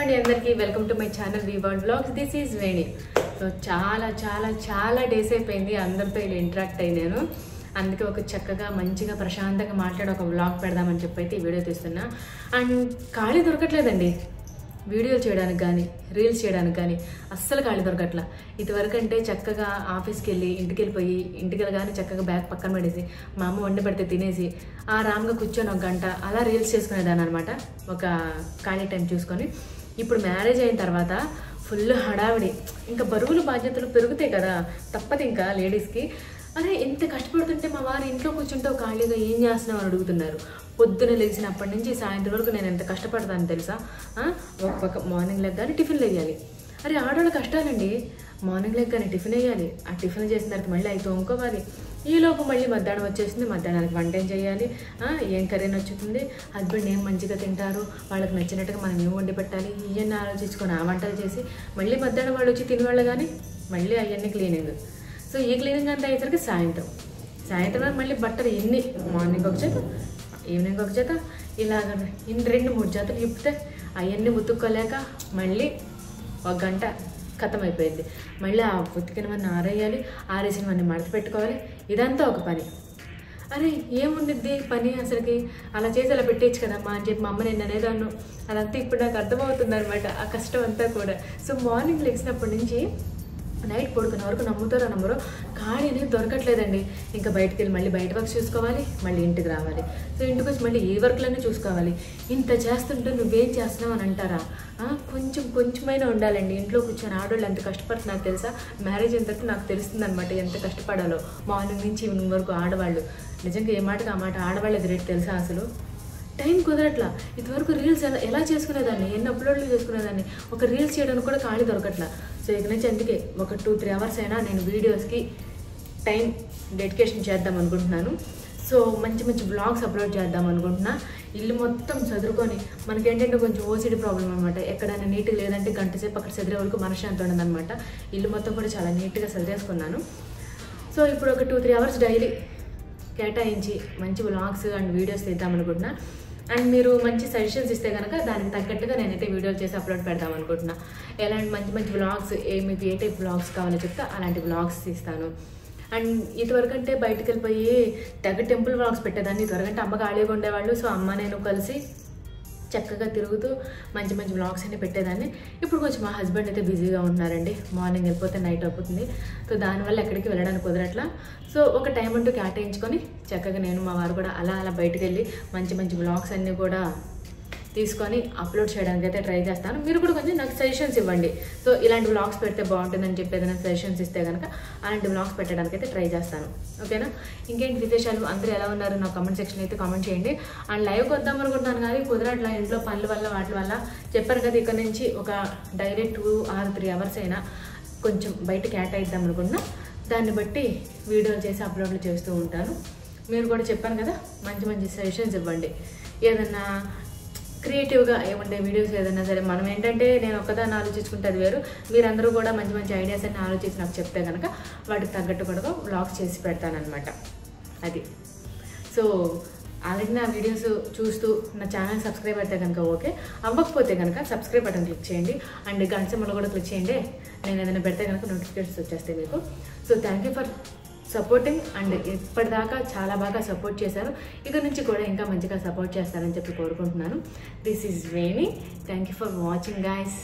అండి అందరికీ welcome to my channel V world vlogs. This is Veni. So చాలా days అయిపోయింది అందరితో ఇలా ఇంటరాక్ట్ అయ్యాను. అందుకే ఒక చక్కగా మంచిగా ప్రశాంతంగా మాట్లాడి ఒక వ్లాగ్ పెడదామని చెప్పి అయితే ఈ వీడియో తీస్తున్నా. అండ్ ఖాళీ దొరకట్లేదండి వీడియోలు చేయడానికి కానీ రీల్స్ చేయడానికి కానీ, అస్సలు ఖాళీ దొరకట్లా. ఇదివరకు అంటే చక్కగా ఆఫీస్కి వెళ్ళి ఇంటికి వెళ్ళగానే చక్కగా బ్యాగ్ పక్కన పడేసి మా అమ్మ వండి పెడితే తినేసి ఆరాంగా కూర్చొని ఒక గంట అలా రీల్స్ చేసుకునేదాన్ని అనమాట, ఒక ఖాళీ టైం చూసుకొని. ఇప్పుడు మ్యారేజ్ అయిన తర్వాత ఫుల్ హడావిడి, ఇంకా బరువులు బాధ్యతలు పెరుగుతాయి కదా, తప్పదు ఇంకా లేడీస్కి. అరే ఎంత కష్టపడుతుంటే మా వారు ఇంట్లో కూర్చుంటే ఖాళీగా ఏం చేస్తున్నావు అని అడుగుతున్నారు. పొద్దున లేచినప్పటి నుంచి సాయంత్రం వరకు నేను ఎంత కష్టపడతాను తెలుసా. ఒక మార్నింగ్ లెగ్గానే టిఫిన్ వేయాలి. అరే ఆడవాళ్ళ కష్టాలండి. మార్నింగ్ లెగ్గానే టిఫిన్ వేయాలి, ఆ టిఫిన్ చేసిన తర్వాత మళ్ళీ అవి తోముకోవాలి. ఈలోపు మళ్ళీ మధ్యాహ్నం వచ్చేసింది, మధ్యాహ్నానికి వంట ఏం చేయాలి, ఏం కర్రీ నచ్చుతుంది, హస్బెండ్ ఏం మంచిగా తింటారు, వాళ్ళకి నచ్చినట్టుగా మనం ఏం వండి పెట్టాలి, ఇవన్నీ ఆలోచించుకొని ఆ వంటలు చేసి మళ్ళీ మధ్యాహ్నం వాళ్ళు వచ్చి తినేవాళ్ళు కానీ మళ్ళీ అవన్నీ క్లీనింగ్. సో ఈ క్లీనింగ్ అంతా అయ్యేసరికి సాయంత్రం మళ్ళీ బట్టలు ఎన్ని, మార్నింగ్ ఒక చేత ఈవినింగ్ ఒక చేత ఇలాగ 2-3 జతలు ఇప్పితే అవన్నీ ఉతుక్కోలేక మళ్ళీ ఒక గంట ఖతం అయిపోయింది. మళ్ళీ ఆ ఉతికినవన్నీ ఆరేయాలి, ఆరేసినవన్నీ మడత పెట్టుకోవాలి, ఇదంతా ఒక పని. అరే ఏముండిద్ది పని అసలుకి, అలా చేసి అలా పెట్టేయచ్చు కదమ్మా అని చెప్పి మా అమ్మ నేను అనేదాన్ని. అదంతా ఇప్పుడు నాకు అర్థమవుతుంది అనమాట, ఆ కష్టం అంతా కూడా. సో మార్నింగ్ లేచినప్పటి నుంచి నైట్ పడుకునే వరకు నమ్ముతారో నమ్మరో ఖాళీ అనేది దొరకట్లేదండి. ఇంకా బయటకు వెళ్ళి మళ్ళీ బయట వర్క్ చూసుకోవాలి, మళ్ళీ ఇంటికి రావాలి. సో ఇంటికి వచ్చి మళ్ళీ ఈ వర్క్లన్నీ చూసుకోవాలి. ఇంత చేస్తుంటే నువ్వేం చేస్తున్నావు అని అంటారా? కొంచెమైనా ఉండాలండి. ఇంట్లో కూర్చొని ఆడవాళ్ళు ఎంత కష్టపడుతున్నారు తెలుసా. మ్యారేజ్ అయిన తర్వాత నాకు తెలుస్తుంది అనమాట ఎంత కష్టపడాలో. మార్నింగ్ నుంచి ఈవినింగ్ వరకు ఆడవాళ్ళు నిజంగా ఏ మాటకు ఆ మాట, ఆడవాళ్ళది రేట్ తెలుసా. అసలు టైం కుదరట్లా. ఇదివరకు రీల్స్ ఎలా చేసుకునేదాన్ని, ఎన్ని అప్లోడ్లు చేసుకునేదాన్ని, ఒక రీల్స్ చేయడానికి కూడా ఖాళీ దొరకట్లా. సో ఇక నుంచి అందుకే ఒక 2-3 అవర్స్ అయినా నేను వీడియోస్కి టైం డెడికేషన్ చేద్దాం అనుకుంటున్నాను. సో మంచి వ్లాగ్స్ అప్లోడ్ చేద్దాం అనుకుంటున్నా. ఇల్లు మొత్తం చదువుకొని, మనకేంటంటే కొంచెం ఓసిడి ప్రాబ్లం అనమాట. ఎక్కడైనా నీట్గా లేదంటే గంట సేపు అక్కడ చదివే వరకు మనశ్శాంతి ఉండదన్నమాట. ఇల్లు మొత్తం కూడా చాలా నీట్గా చదివేసుకున్నాను. సో ఇప్పుడు ఒక 2-3 అవర్స్ డైలీ కేటాయించి మంచి వ్లాగ్స్ అండ్ వీడియోస్ తీద్దాం అనుకుంటున్నా. అండ్ మీరు మంచి సజెషన్స్ ఇస్తే కనుక దానికి తగ్గట్టుగా నేనైతే వీడియోలు చేసి అప్లోడ్ పెడదాం అనుకుంటున్నా. ఎలాంటి మంచి వ్లాగ్స్, మీకు ఏ టైప్ వ్లాగ్స్ కావాలో చెప్తే అలాంటి వ్లాగ్స్ తీస్తాను. అండ్ ఇదివరకు అంటే బయటకు వెళ్ళిపోయి టెంపుల్ వ్లాగ్స్ పెట్టేదాన్ని. ఇదివరకంటే అమ్మ ఖాళీగా ఉండేవాళ్ళు. సో అమ్మ నేను కలిసి చక్కగా తిరుగుతూ మంచి వ్లాగ్స్ అన్ని పెట్టేదాన్ని. ఇప్పుడు కొంచెం మా హస్బెండ్ అయితే బిజీగా ఉంటున్నారండి. మార్నింగ్ వెళ్ళిపోతే నైట్ అవుతుంది. సో దానివల్ల ఎక్కడికి వెళ్ళడానికి కుదరట్లా. సో ఒక టైం అంటూ కేటాయించుకొని చక్కగా నేను మా వారు కూడా అలా బయటకు వెళ్ళి మంచి వ్లాగ్స్ అన్నీ కూడా తీసుకొని అప్లోడ్ చేయడానికి అయితే ట్రై చేస్తాను. మీరు కూడా కొంచెం నాకు సజెషన్స్ ఇవ్వండి. సో ఇలాంటి వ్లాగ్స్ పెడితే బాగుంటుందని చెప్పి ఏదైనా సజెషన్స్ ఇస్తే కనుక అలాంటి వ్లాగ్స్ పెట్టడానికి అయితే ట్రై చేస్తాను. ఓకేనా? ఇంకేంటి విశేషాలు, అందరూ ఎలా ఉన్నారు నా కామెంట్ సెక్షన్ అయితే కామెంట్ చేయండి. అండ్ లైవ్కి వద్దాం అనుకుంటున్నాను కానీ కుదరట్లా, ఇంట్లో పనుల వల్ల వాటి వల్ల. చెప్పారు కదా ఇక్కడ నుంచి ఒక డైలీ 2 or 3 అవర్స్ అయినా కొంచెం బయట కేటాయిద్దాం అనుకున్నా. దాన్ని బట్టి వీడియోలు చేసి అప్లోడ్లు చేస్తూ ఉంటాను. మీరు కూడా చెప్పాను కదా మంచి సజెషన్స్ ఇవ్వండి. ఏదన్నా క్రియేటివ్గా ఏముండే వీడియోస్ ఏదైనా సరే. మనం ఏంటంటే నేను ఒక్కదాన్ని ఆలోచించుకుంటే అది వేరు, మీరందరూ కూడా మంచి ఐడియాస్ అన్ని ఆలోచించి నాకు చెప్తే కనుక వాటికి తగ్గట్టు కూడా వ్లాగ్స్ చేసి పెడతానమాట. అది. సో ఆల్రెడీ నా వీడియోస్ చూస్తూ నా ఛానల్ సబ్స్క్రైబ్ అయితే కనుక ఓకే, అవ్వకపోతే కనుక సబ్స్క్రైబ్ బటన్ క్లిక్ చేయండి. అండ్ గంట సింబల్ కూడా క్లిక్ చేయండి. నేను ఏదైనా పెడితే కనుక నోటిఫికేషన్స్ వచ్చేస్తాయి మీకు. So thank you for supporting. And ఇప్పటిదాకా చాలా బాగా సపోర్ట్ చేశారు. ఇక నుంచి కూడా ఇంకా మంచిగా సపోర్ట్ చేస్తారని చెప్పి కోరుకుంటున్నాను. This is Veni. Thank you for watching guys.